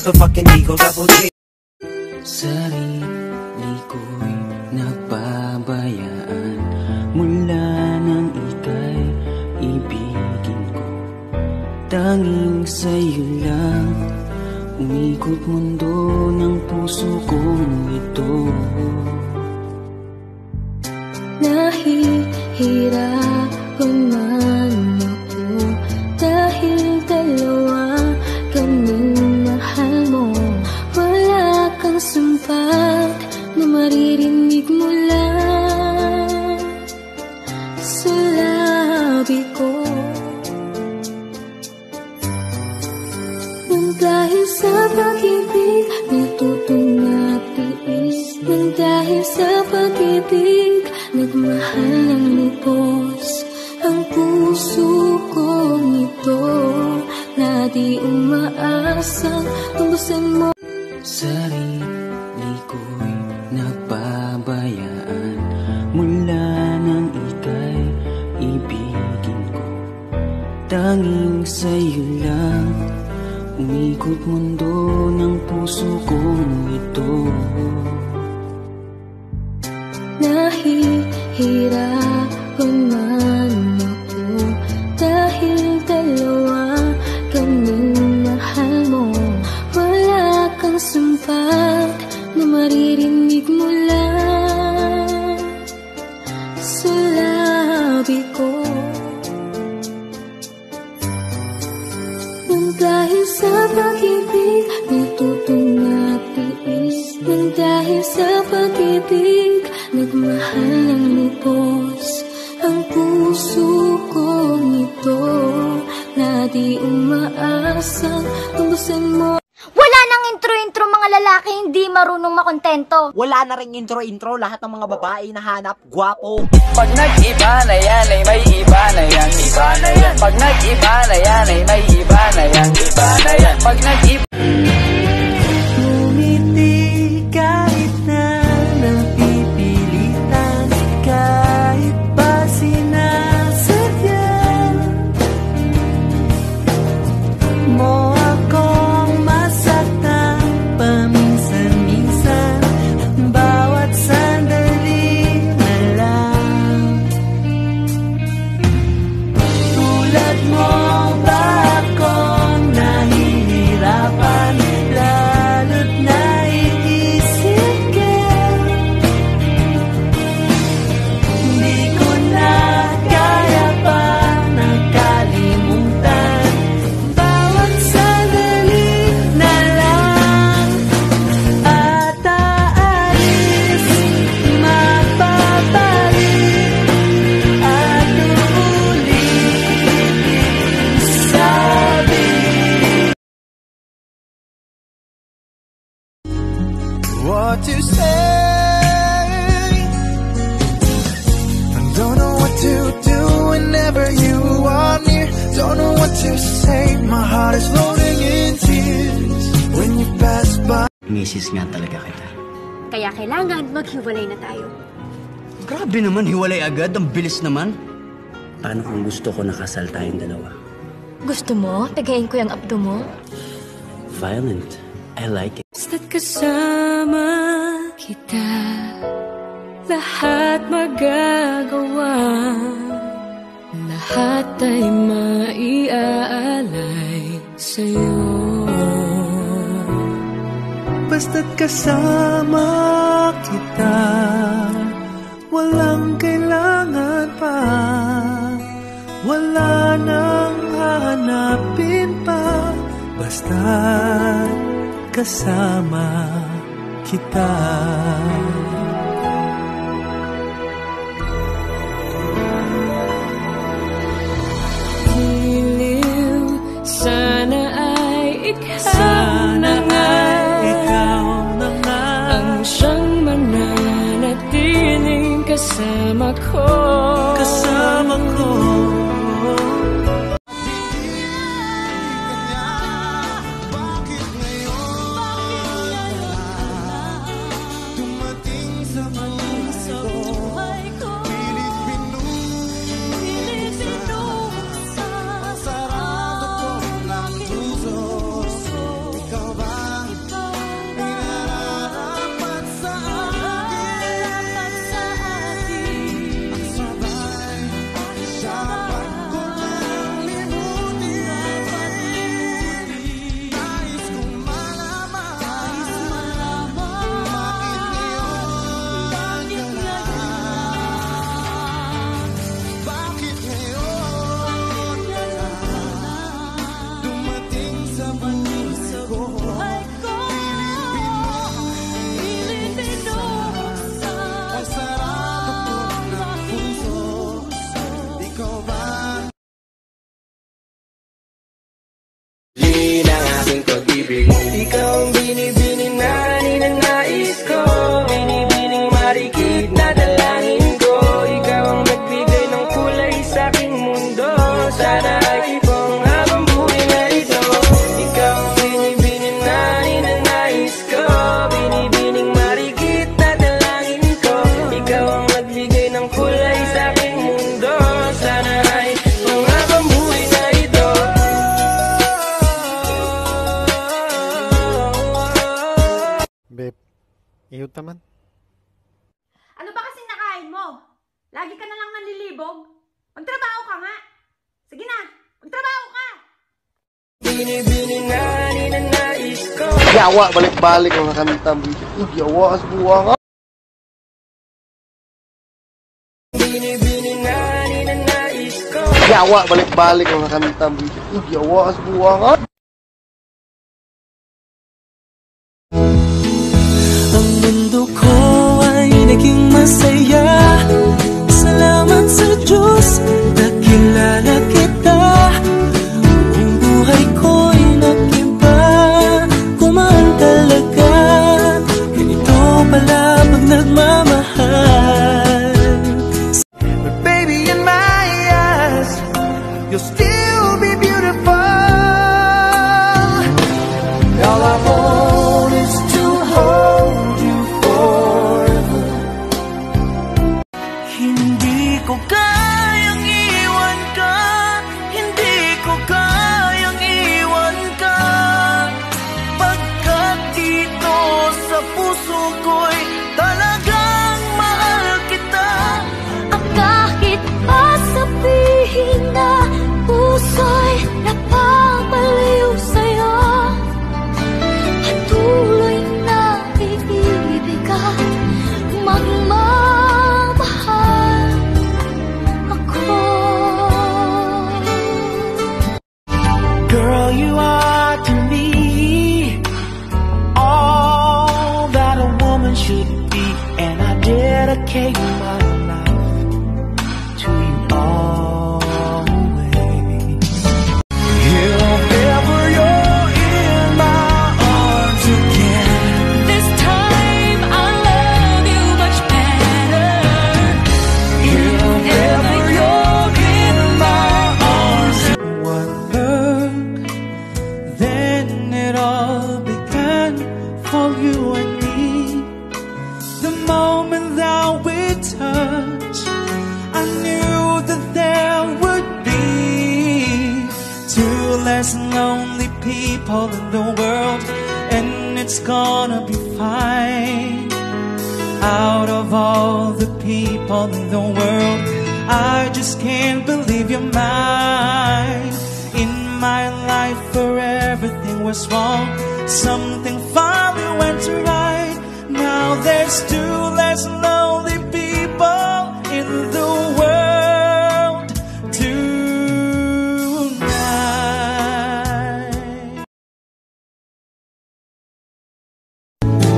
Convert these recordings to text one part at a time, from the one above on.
motherfucking Eagle Double G. Sarili ko'y napabayaan mula nang ika'y ibigin ko. Tanging sa'yo lang umikot mundo ng puso kong ito. Nahihirapan man ako dahil dalawa kaming mahal mo. Wala kang sumpak na maririnig mula sa labi ko. Nang dahil sa pag-ibig natutong natiis. Nang dahil sa pag-ibig nagmahal ng lubos ang puso kong ito na di umaasang tumbasan mo. Sarili ko'y napabayaan mula nang ika'y ibigin ko. Tanging sa'yo lang umikot mundo ng puso kong ito. Nahihirapan man ako dahil dalawa kaming mahal mo. Wala kang sumpak na maririnig mula sa labi ko. Nang dahil sa pag-ibig natutong natiis. Nang dahil sa pag-ibig nagmahal ng lubos ang puso kong ito na di umaasang tumbasan mo. Wala nang intro-intro mga lalaki hindi marunong makontento. Wala na ring intro-intro, lahat ng mga babae nahanap gwapo. Pag nag-iba na yan ay may iba na yan, iba na yan. Pag nag-iba na yan ay may iba na yan, iba na yan. Pag nag-iba what to say. I don't know what to do whenever you are near. Don't know what to say. My heart is floating in tears when you pass by. Misis nga talaga kita. Kaya kailangan maghiwalay na tayo. Grabe naman, hiwalay agad. Ang bilis naman. Paano kung gusto ko nakasal tayong dalawa? Gusto mo? Tagayin ko yung abdo mo? Violent. I like it. Basta't kasama kita, lahat magagawa. Lahat ay maiaalay sa'yo. Basta't kasama kita, walang kailangan pa. Wala nang hahanapin pa. Basta't kasama kita. Giliw, sana ay ikaw Sana ay ikaw na nga ang siyang mananatiling kasama ko. kasama ko. pag-ibig. Ikaw ang binibini na ninanais ko, binibining marikit na dalangin ko. Ikaw ang nagbigay ng kulay sa aking mundo, sana ay ibang habang buhay na ito. Ikaw ang binibini na ninanais ko, binibining marikit na dalangin ko. Ikaw ang nagbigay ng kulay sa aking mundo, sana ay ibang habang buhay na ito. Babe, iyot naman. Ano ba kasing nakain mo? Lagi ka na lang nanlilibog? Magtrabaho ka nga! Sige na, magtrabaho ka! Binibini na ninanais ko. Yawa, balik-balik ang nakanta. Yawa, asbuwa nga. Binibini na ninanais ko. Yawa, balik-balik ang nakanta. Yawa, asbuwa nga. Ang mundo ko ay naging masaya. Salamat sa Diyos, nakilala kita. Ang buhay ko'y nag-iba, kumaan talaga. Ganito pala pag nagmamahal. But baby, in my eyes, you'll still be beautiful. All I want is to hold you forever. Hindi ko kayang iwan ka, hindi ko kayang iwan ka. Pagkat dito sa puso ko'y talagang mahal kita. At kahit pa sabihin na puso'y napapaliw sa'yo, patuloy na iibig at magmamahal ako. Girl, you are to me all that a woman should be, and I dedicate my life to you always. If ever you're in my arms again, This time I'll love you much better. if ever you're in my arms, one look, then it all began for you and me. The moment that we touched, I knew that there would be two less lonely people in the world, and it's gonna be fine. Out of all the people in the world, I just can't believe you're mine. In my life where everything was wrong, something finally went right. Now there's two less lonely people in the world tonight.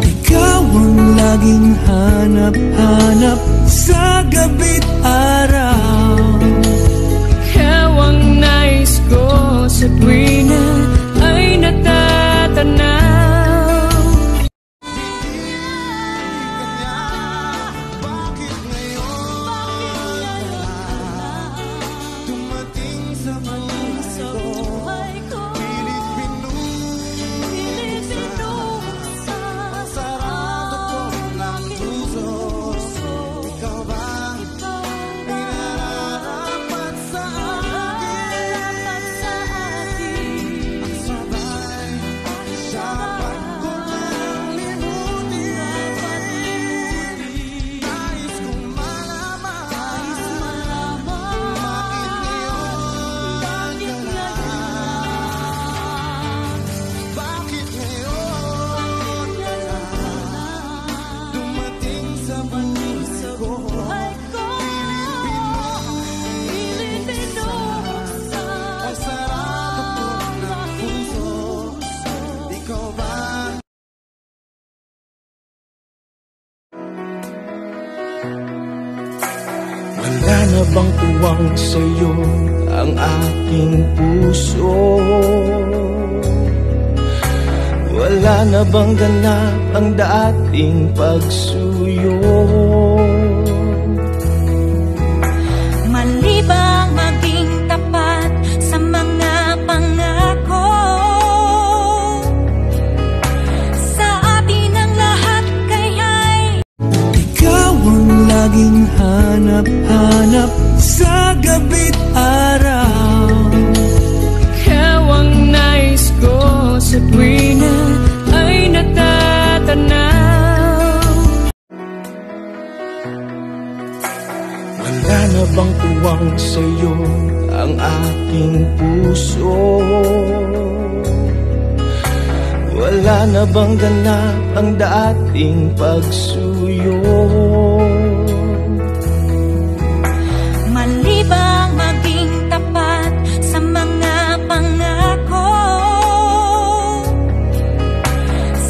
Ikaw ang laging hanap-hanap sa gabi't araw. Ikaw ang nais ko sa tuwing na ay natatanaw. Dumating sa buhay ko, pilit binuksan, sarado ko ng puso. Ikaw ba pinararapat sa akin? Ang sabay dapat ko lang limutin. Nais kong malaman bakit ngayon ka lang? Dumating sa puso ko, pilit binuksan, ang sarado ko ng puso. Ikaw ba? Wala na bang uwang sa'yo ang aking puso? Wala na bang ganap ang dating pagsuyo? Mali bang maging tapat sa mga pangako? Sa atin ang lahat kaya'y Ikaw ang laging hanap-hanap sa gabi't araw. Ikaw ang nais ko sa tuwing na ay natatanaw. Wala na bang uwang sa'yo ang aking puso? Wala na bang ganap ang dating pagsuyo? mali bang maging tapat sa mga pangako?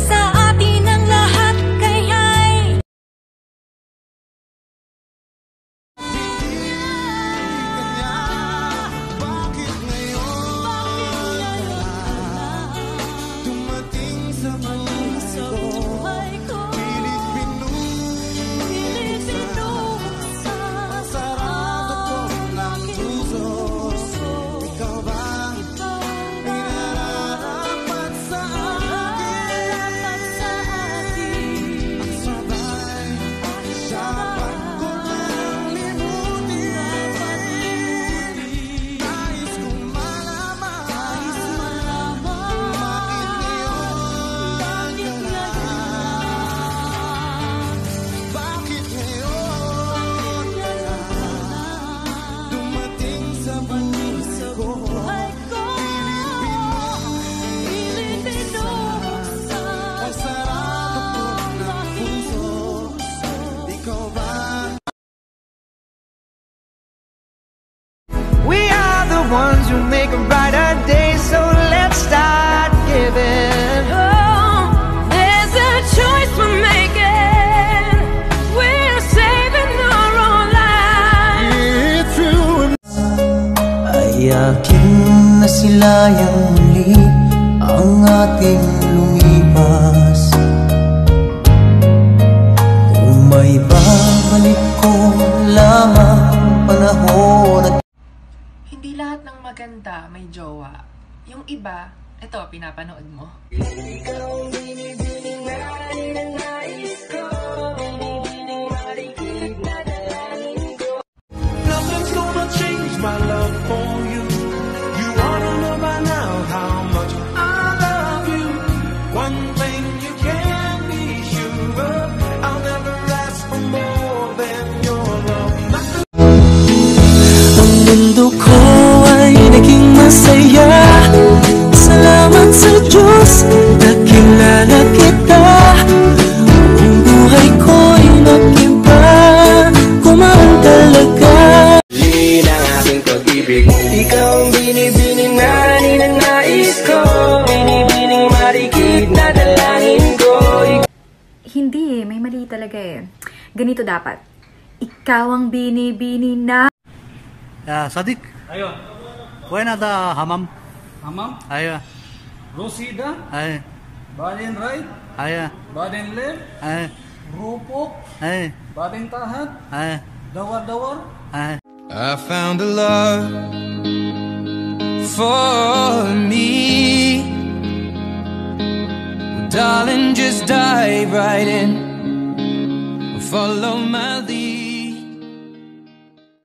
Sa atin ang lahat kaya'y buhay ko. Pilit pinuksan sarado ko ng puso. Ikaw ba minarapat sa akin? Ang sabay dapat ko lang limutin. Nais kong malaman bakit ngayon ka lang? Bakit ngayon ka lang dumating sa puso ko? Pilit pinuksan ang sarado ko ng puso. Ikaw ba? We are the ones who make a brighter day, so let's start giving. There's a choice we're making. We're saving our own lives. It's true. Ay akin na sila yung muli ang ating lumipas. Kung may babalik ko lamang panahon at Hindi lahat ng maganda may jowa. Yung iba, ito, pinapanood mo. Nothing's gonna change my love for you. You ought to know by now how much I love you. One thing you can be sure of, I'll never ask for more than your love. Ang mundo ko ay naging masaya. Salamat sa Diyos, nakilala kita. Ang buhay ko'y nag-iba, kumaan talaga. Lin ang aking pag-ibig. Ikaw ang binibining na ninanais ko. Binibining marikit na dalangin ko. Hindi may mali talaga Ganito dapat. Ikaw ang binibini na... Sadik. Ayo. Buena da hamam. Hamam. Ayo. Rosida. Ay. Baden right. Ay. Baden left. Ay. Rupok. Ay. Baden tahat. Ay. Dawar-dawar. Ay. I found a love for me. Darling, just dive right in. Follow my